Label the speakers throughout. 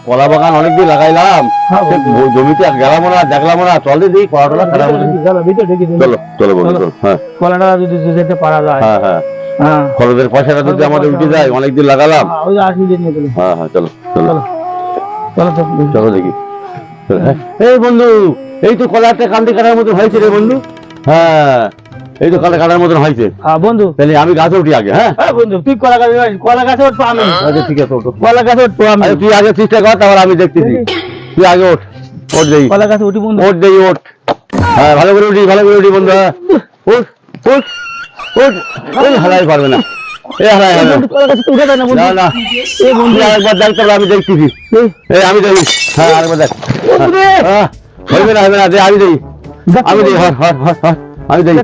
Speaker 1: কলা বাগান অনেকদিন লাগাইলাম, জমিতে গেলাম না, দেখলাম না, চল দিই কলা টলা খারাপ। চলো চলো বন্ধু চলো। হ্যাঁ
Speaker 2: কলাটা যদি যেতে পারা যায়।
Speaker 1: হ্যাঁ হ্যাঁ
Speaker 2: হ্যাঁ
Speaker 1: খরচের পয়সাটা যদি আমাদের উঠে যায়, অনেকদিন লাগালাম। হ্যাঁ হ্যাঁ চলো চলো চলো দেখি। এই বন্ধু, এই তো কলাটা কান্দি কাটার মতন হয়েছে রে বন্ধু। হ্যাঁ এই তো কলা কাটার মতন হয়েছে।
Speaker 2: হ্যাঁ বন্ধু,
Speaker 1: তাহলে আমি গাছে উঠি আগে। হ্যাঁ
Speaker 2: বন্ধু তুই কলা গাছে উঠবো আমি।
Speaker 1: আচ্ছা ঠিক আছে ওঠো।
Speaker 2: কলা গাছে উঠবো আমি।
Speaker 1: তুই আগে চেষ্টা কর, তারপর আমি দেখতেছি। তুই আগে ওঠ, ওঠ দেই,
Speaker 2: কলা গাছে উঠি বন্ধু।
Speaker 1: ওঠ দেই, ওঠ। হ্যাঁ ভালো করে উঠি, ভালো করে উঠি বন্ধু। হ্যাঁ ওঠ ওঠ ওঠ। ওই হালাই পারবে না, এই হালাই হবে না।
Speaker 2: কলা গাছে উঠে যায় না বন্ধু।
Speaker 1: না না
Speaker 2: এই বন্ধু
Speaker 1: আরেকবার দেখ, তারপর আমি দেখতেছি। এই আমি দেখি। হ্যাঁ আরেকবার দেখ। হ্যাঁ হবে না হবে না, দে আমি দেখি, আমি দেখি। হর হর হর হর আমি দেখি।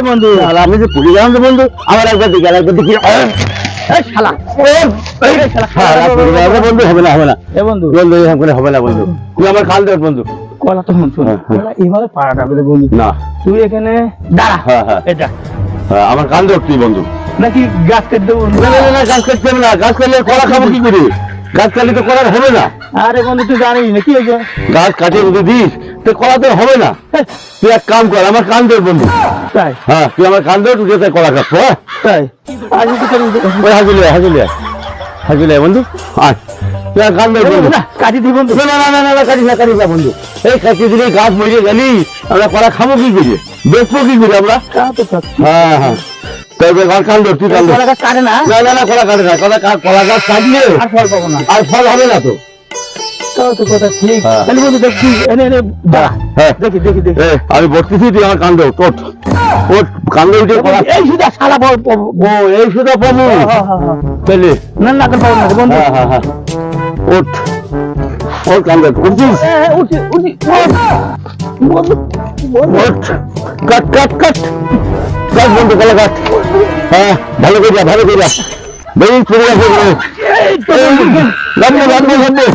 Speaker 2: বন্ধু
Speaker 1: আমি যে পুরি গেলাম তো বন্ধু, আমার একবার দেখি, আরেকবার দেখি।
Speaker 2: শালা
Speaker 1: বন্ধু হবে না হবে না
Speaker 2: এ বন্ধু,
Speaker 1: বন্ধু, এরকম করে হবে না বন্ধু। তুই আমার খাল দেখ বন্ধু।
Speaker 2: কলা তো শুন কলা এইভাবে পাড়াটা বলে বন্ধু।
Speaker 1: না
Speaker 2: তুই এখানে দাঁড়া।
Speaker 1: হ্যাঁ হ্যাঁ
Speaker 2: এটা
Speaker 1: হ্যাঁ, আমার কান দেখ তুই বন্ধু।
Speaker 2: নাকি গাছ কেটে দেবো?
Speaker 1: না না না, গাছ কাটতে হবে না, গাছ কাটলে কলা খাবো কি করে? গাছ কাটলে তো কলা হবে না।
Speaker 2: আরে বন্ধু তুই জানিস না কি হয়েছে?
Speaker 1: গাছ কাটিয়ে যদি দিস তো কলা তো হবে না। তুই এক কাম কর, আমার কান দেখ বন্ধু।
Speaker 2: তাই
Speaker 1: হ্যাঁ তুই আমার কান দেখ, তুই যাতে কলা কাটবো। হ্যাঁ
Speaker 2: তাই আজ
Speaker 1: ওই হাজুলিয়া হাজুলিয়া হাজুলিয়া বন্ধু, আয় তুই আর কান দেখ বন্ধু।
Speaker 2: না কাটি দিই বন্ধু।
Speaker 1: না না না না না, কাটিস না কাটিস না বন্ধু। এই কাটিয়ে দিলে গাছ মরে গেলি, আমরা কলা খাবো কি করে, দেখবো কি করে আমরা?
Speaker 2: তা তো খাচ্ছি।
Speaker 1: হ্যাঁ হ্যাঁ তাই আমার কান দেখ, তুই কান দেখ।
Speaker 2: কলা গাছ কাটে না
Speaker 1: না না না, কলা কাটে না, কলা গাছ কাটলে
Speaker 2: আর ফল পাবো না।
Speaker 1: আর ফল হবে না তো।
Speaker 2: তাও তো কথা ঠিক।
Speaker 1: হ্যাঁ।
Speaker 2: তাহলে বন্ধু দেখছি এনে এনে দাঁড়া।
Speaker 1: হ্যাঁ
Speaker 2: দেখি দেখি দেখি।
Speaker 1: এ, আমি বসতেছি, তুই আমার কান দেখ, ওঠ ওঠ, কান দেখ উঠে কলা।
Speaker 2: এই সুদা শালা বল
Speaker 1: ও এই শুধু পাবো পেলে।
Speaker 2: না না পাবো না বন্ধু।
Speaker 1: হ্যাঁ হ্যাঁ হ্যাঁ ওঠ ওঠ, কান দেখ উঠছিস।
Speaker 2: উঠি উঠি বন্ধু বন্ধু
Speaker 1: ওঠ, কাট কাট কাট কাট বন্ধু, কলা কাট। হ্যাঁ ভালো করে যা, ভালো করে যা, বেরিয়ে চলে যাবে।
Speaker 2: এই তো
Speaker 1: নামবে নামবে নামবে।